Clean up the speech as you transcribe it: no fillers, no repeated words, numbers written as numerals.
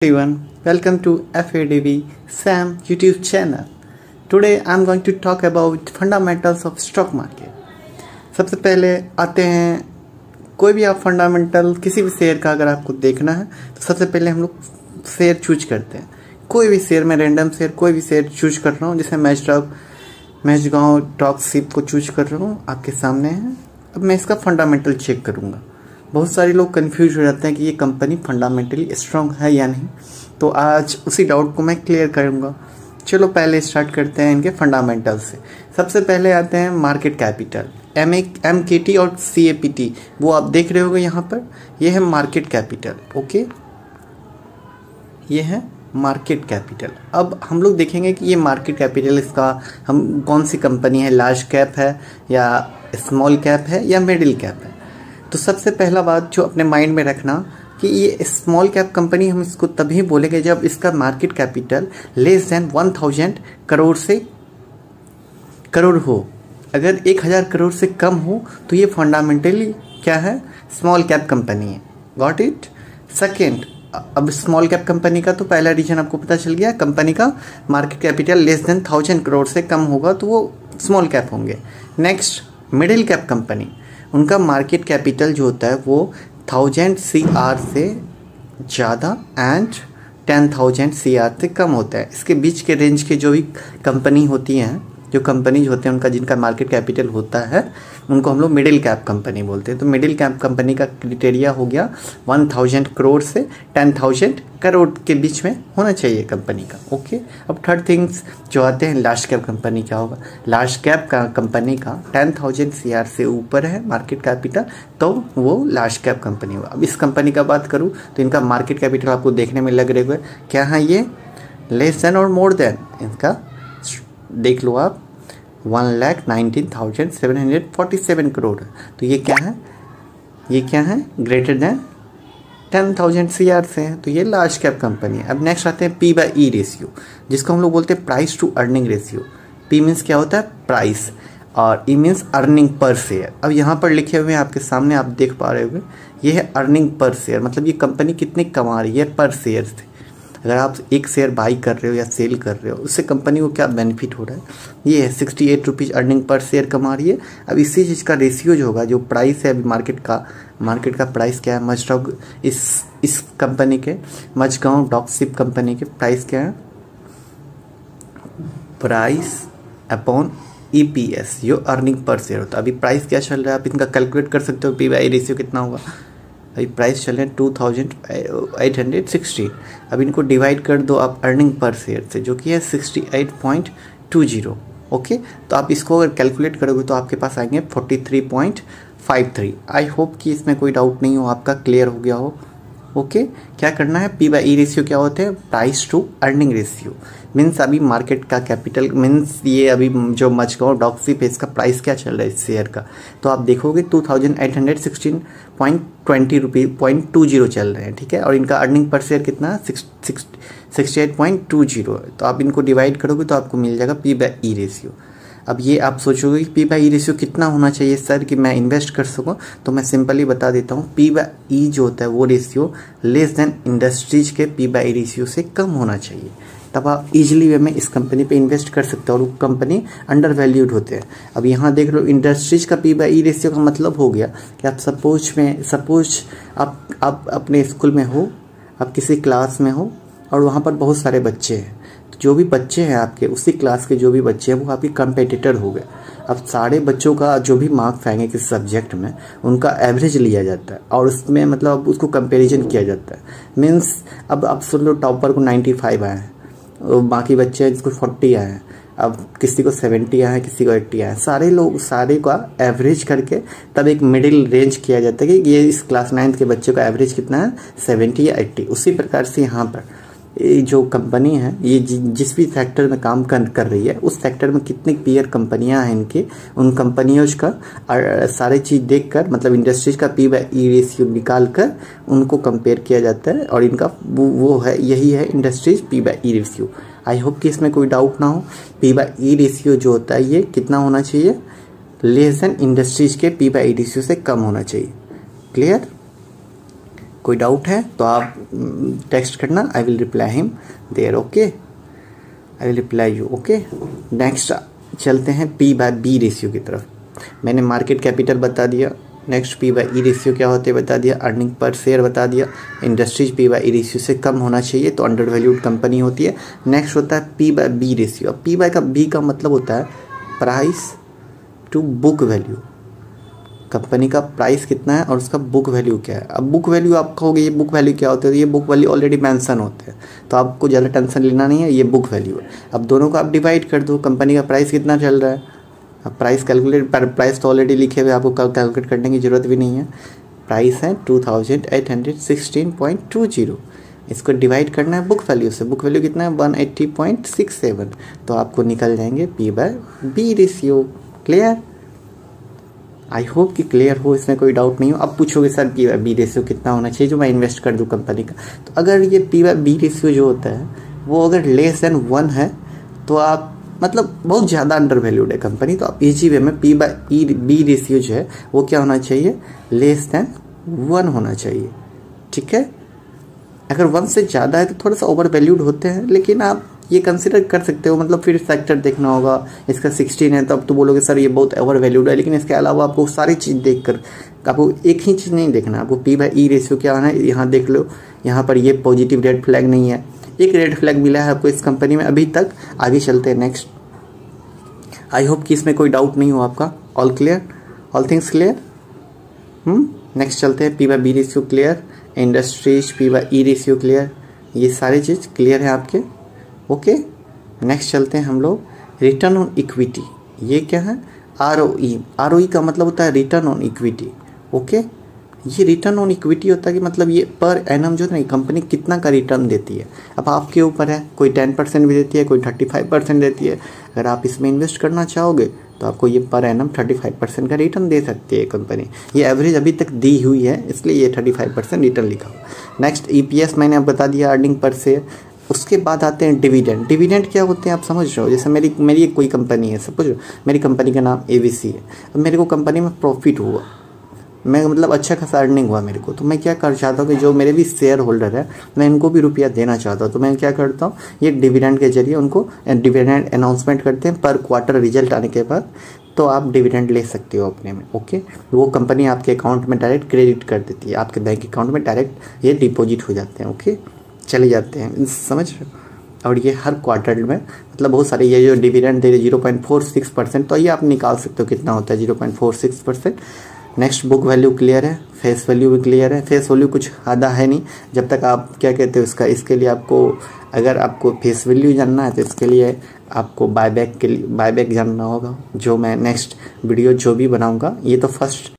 Everyone, welcome to FADV Sam YouTube channel. Today I am going to talk about fundamentals of stock market. सबसे पहले आते हैं, कोई भी आप फंडामेंटल किसी भी शेयर का अगर आपको देखना है तो सबसे पहले हम लोग शेयर चूज करते हैं। कोई भी शेयर, मैं रैंडम शेयर कोई भी शेयर चूज कर रहा हूँ, जैसे मैचगांव डॉक शिप को चूज कर रहा हूँ, आपके सामने है। अब मैं इसका फंडामेंटल चेक करूँगा। बहुत सारे लोग कंफ्यूज हो जाते हैं कि ये कंपनी फंडामेंटली स्ट्रांग है या नहीं, तो आज उसी डाउट को मैं क्लियर करूंगा। चलो पहले स्टार्ट करते हैं इनके फंडामेंटल से। सबसे पहले आते हैं मार्केट कैपिटल, MKT और CAPT, वो आप देख रहे होंगे यहाँ पर। ये है मार्केट कैपिटल, ओके, ये है मार्केट कैपिटल। अब हम लोग देखेंगे कि ये मार्केट कैपिटल इसका हम कौन सी कंपनी है, लार्ज कैप है या स्मॉल कैप है या मिडिल कैप है। तो सबसे पहला बात जो अपने माइंड में रखना कि ये स्मॉल कैप कंपनी हम इसको तभी बोलेंगे जब इसका market capital less than 1000 crore से करोड़ हो। अगर 1000 करोड़ से कम हो तो ये फंडामेंटली क्या है, स्मॉल कैप कंपनी है। Got it. सेकेंड, अब स्मॉल कैप कंपनी का तो पहला रीजन आपको पता चल गया, कंपनी का market capital less than 1000 crore से कम होगा तो वो स्मॉल कैप होंगे। नेक्स्ट, मिडिल कैप कंपनी, उनका मार्केट कैपिटल जो होता है वो 1000 CR से ज़्यादा एंड 10,000 CR से कम होता है। इसके बीच के रेंज के जो भी कंपनी होती हैं, जो कंपनीज होते हैं उनका जिनका मार्केट कैपिटल होता है, उनको हम लोग मिडिल कैप कंपनी बोलते हैं। तो मिडिल कैप कंपनी का क्राइटेरिया हो गया 1000 करोड़ से 10,000 करोड़ के बीच में होना चाहिए कंपनी का, ओके। अब थर्ड थिंग्स जो आते हैं, लार्ज कैप कंपनी क्या होगा। लार्ज कैप का कंपनी का 10,000 CR से ऊपर है मार्केट कैपिटल तो वो लार्ज कैप कंपनी होगा। अब इस कंपनी का बात करूँ तो इनका मार्केट कैपिटल आपको देखने में लग रहे हुए क्या है, ये लेस देन और मोर देन, इनका देख लो आप 1,19,747 करोड़ है। तो ये क्या है, ये क्या है, ग्रेटर देन 10,000 CR से है, तो ये लार्ज कैप कंपनी है। अब नेक्स्ट आते हैं P/E रेशियो, जिसको हम लोग बोलते हैं price to earning ratio. P means क्या होता है, प्राइस, और E means earning per share. अब यहाँ पर लिखे हुए हैं आपके सामने, आप देख पा रहे होंगे, ये है अर्निंग पर शेयर, मतलब ये कंपनी कितनी कमा रही है पर शेयर से। अगर आप एक शेयर बाई कर रहे हो या सेल कर रहे हो, उससे कंपनी को क्या बेनिफिट हो रहा है, ये है 68 रुपीज़ अर्निंग पर शेयर कमा रही है। अब इसी चीज़ का रेशियो जो होगा, जो प्राइस है अभी मार्केट का प्राइस क्या है, मजगांव इस कंपनी के मजगांव डॉक शिप कंपनी के प्राइस क्या है, प्राइस अपॉन EPS, जो अर्निंग पर शेयर होता है। अभी प्राइस क्या चल रहा है, आप इनका कैलकुलेट कर सकते हो, P/E रेशियो कितना होगा। अभी प्राइस चल रहे हैं 2860। अब इनको डिवाइड कर दो आप अर्निंग पर शेयर से, जो कि है 68.20, ओके। तो आप इसको अगर कैलकुलेट करोगे तो आपके पास आएंगे 43.53। आई होप कि इसमें कोई डाउट नहीं हो, आपका क्लियर हो गया हो, ओके। क्या करना है, P/E रेशियो क्या होते हैं, price to earning ratio. Means अभी मार्केट का कैपिटल मीन्स ये अभी जो मजगांव डॉक शिप है इसका प्राइस क्या चल रहा है इस शेयर का, तो आप देखोगे 2816.20 चल रहे हैं, ठीक है। और इनका अर्निंग पर शेयर कितना है, 68.20 है। तो आप इनको डिवाइड करोगे तो आपको मिल जाएगा P/E रेशियो। अब ये आप सोचोगे कि P/E रेशियो कितना होना चाहिए सर कि मैं इन्वेस्ट कर सकूं, तो मैं सिंपली बता देता हूं, P/E जो होता है वो रेशियो लेस देन इंडस्ट्रीज के P/E रेशियो से कम होना चाहिए, तब आप इजीली वे में इस कंपनी पे इन्वेस्ट कर सकते हो और वो कंपनी अंडर वैल्यूड होते हैं। अब यहाँ देख लो, इंडस्ट्रीज का P/E रेशियो का मतलब हो गया कि आप सपोज आप अपने स्कूल में हो, आप किसी क्लास में हो और वहाँ पर बहुत सारे बच्चे हैं, जो भी बच्चे हैं आपके उसी क्लास के जो भी बच्चे हैं वो आपके कंपेटिटर हो गए। अब सारे बच्चों का जो भी मार्क्स आएंगे किस सब्जेक्ट में, उनका एवरेज लिया जाता है और उसमें मतलब उसको कंपैरिजन किया जाता है। मीन्स अब आप सुन लो, टॉपर को 95 आए हैं और बाकी बच्चे हैं जिसको 40 आए हैं, अब किसी को 70 आए हैं, किसी को 80 आए हैं, सारे का एवरेज करके तब एक मिडिल रेंज किया जाता है कि ये इस क्लास 9th के बच्चे का एवरेज कितना है, 70 या 80। उसी प्रकार से यहाँ पर जो कंपनी है, ये जिस भी सेक्टर में काम कर रही है उस सेक्टर में कितनी पीयर कंपनियां हैं इनकी, उन कंपनियों का सारी चीज़ देखकर, मतलब इंडस्ट्रीज का P/E रेशियो निकाल कर उनको कंपेयर किया जाता है और इनका वो है, यही है इंडस्ट्रीज P/E रेशियो। आई होप कि इसमें कोई डाउट ना हो। P/E रेशियो जो होता है ये कितना होना चाहिए, लेस देन इंडस्ट्रीज के P/E रेशियो से कम होना चाहिए, क्लियर। कोई डाउट है तो आप टेक्स्ट करना, I will reply him there, okay, I will reply you, okay. Next चलते हैं P बाय B रेशियो की तरफ। मैंने मार्केट कैपिटल बता दिया, next P by E ratio क्या होते हैं बता दिया, अर्निंग पर शेयर बता दिया, industries P by E ratio से कम होना चाहिए तो अंडर वैल्यूड कंपनी होती है। नेक्स्ट होता है P बाय B रेशियो। अब P बाय का B का मतलब होता है price to book value, company का प्राइस कितना है और उसका बुक वैल्यू क्या है। अब बुक वैल्यू आप कहोगे ये बुक वैल्यू क्या होता है, ये बुक वैल्यू ऑलरेडी मेंशन होते हैं तो आपको ज़्यादा टेंशन लेना नहीं है, ये बुक वैल्यू है। अब दोनों को आप डिवाइड कर दो, कंपनी का प्राइस कितना चल रहा है, अब प्राइस कैलकुलेट, प्राइस तो ऑलरेडी लिखे हुए, आपको कैलकुलेट करने की ज़रूरत भी नहीं है। प्राइस है 2816.20, इसको डिवाइड करना है बुक वैल्यू से, बुक वैल्यू कितना है 180.67, तो आपको निकल जाएंगे P by B ratio. Clear, I hope कि क्लियर हो, इसमें कोई डाउट नहीं हो। अब पूछोगे sir P by B ratio कितना होना चाहिए जो मैं इन्वेस्ट कर दूं कंपनी का, तो अगर ये P बाय B रेशियो जो होता है वो अगर लेस देन 1 है तो आप मतलब बहुत ज़्यादा अंडर वैल्यूड है कंपनी, तो आप इजी वे में P बाय B रेशियो जो है वो क्या होना चाहिए, लेस देन 1 होना चाहिए, ठीक है। अगर 1 से ज़्यादा है तो थोड़ा सा ओवर वैल्यूड होते हैं, लेकिन आप ये कंसिडर कर सकते हो, मतलब फिर फैक्टर देखना होगा। इसका 16 है तो अब तो बोलोगे सर ये बहुत ओवर वैल्यूड है, लेकिन इसके अलावा आपको सारी चीज़ देखकर, आपको एक ही चीज़ नहीं देखना, आपको P बाय E रेशियो क्या होना है, यहाँ देख लो, यहाँ पर ये पॉजिटिव रेड फ्लैग नहीं है, एक रेड फ्लैग मिला है आपको इस कंपनी में अभी तक। आगे चलते हैं नेक्स्ट, आई होप कि इसमें कोई डाउट नहीं हो आपका। All clear, all things clear. Next चलते हैं P by B ratio clear, industries P by E ratio clear, ये सारी चीज़ क्लियर है आपके, ओके। नेक्स्ट चलते हैं हम लोग रिटर्न ऑन इक्विटी, ये क्या है, ROE का मतलब होता है रिटर्न ऑन इक्विटी, ओके। ये रिटर्न ऑन इक्विटी होता है कि मतलब ये पर एनम जो है ना कंपनी कितना का रिटर्न देती है, अब आपके ऊपर है, कोई 10% भी देती है, कोई 35% देती है। अगर आप इसमें इन्वेस्ट करना चाहोगे तो आपको ये पर एनम 35% का रिटर्न दे सकती है कंपनी, ये एवरेज अभी तक दी हुई है इसलिए ये 35% रिटर्न लिखा हुआ। नेक्स्ट EPS मैंने अब बता दिया, अर्निंग पर शेयर। उसके बाद आते हैं डिविडेंड। डिविडेंड क्या होते हैं आप समझ रहे हो, जैसे मेरी कोई कंपनी है, सपोज मेरी कंपनी का नाम ABC है, अब मेरे को कंपनी में प्रॉफिट हुआ, मैं मतलब अच्छा खासा अर्निंग हुआ मेरे को, तो मैं क्या कर चाहता हूँ कि जो मेरे भी शेयर होल्डर है मैं इनको भी रुपया देना चाहता हूँ, तो मैं क्या करता हूँ ये डिविडेंड के जरिए उनको डिविडेंड अनाउंसमेंट करते हैं पर क्वार्टर रिजल्ट आने के बाद, तो आप डिविडेंड ले सकते हो अपने में, ओके। वो कंपनी आपके अकाउंट में डायरेक्ट क्रेडिट कर देती है, आपके बैंक अकाउंट में डायरेक्ट ये डिपॉजिट हो जाते हैं, ओके, चले जाते हैं, समझ रहे हो। और ये हर क्वार्टर में मतलब बहुत सारे ये जो डिविडेंड दे रहे 0.46%, तो ये आप निकाल सकते हो कितना होता है 0.46%। नेक्स्ट बुक वैल्यू क्लियर है, फेस वैल्यू भी क्लियर है। फेस वैल्यू कुछ आधा है नहीं, जब तक आप क्या कहते हो इसका, इसके लिए आपको अगर आपको फेस वैल्यू जानना है तो इसके लिए आपको बायबैक जानना होगा, जो मैं नेक्स्ट वीडियो जो भी बनाऊंगा, ये तो फर्स्ट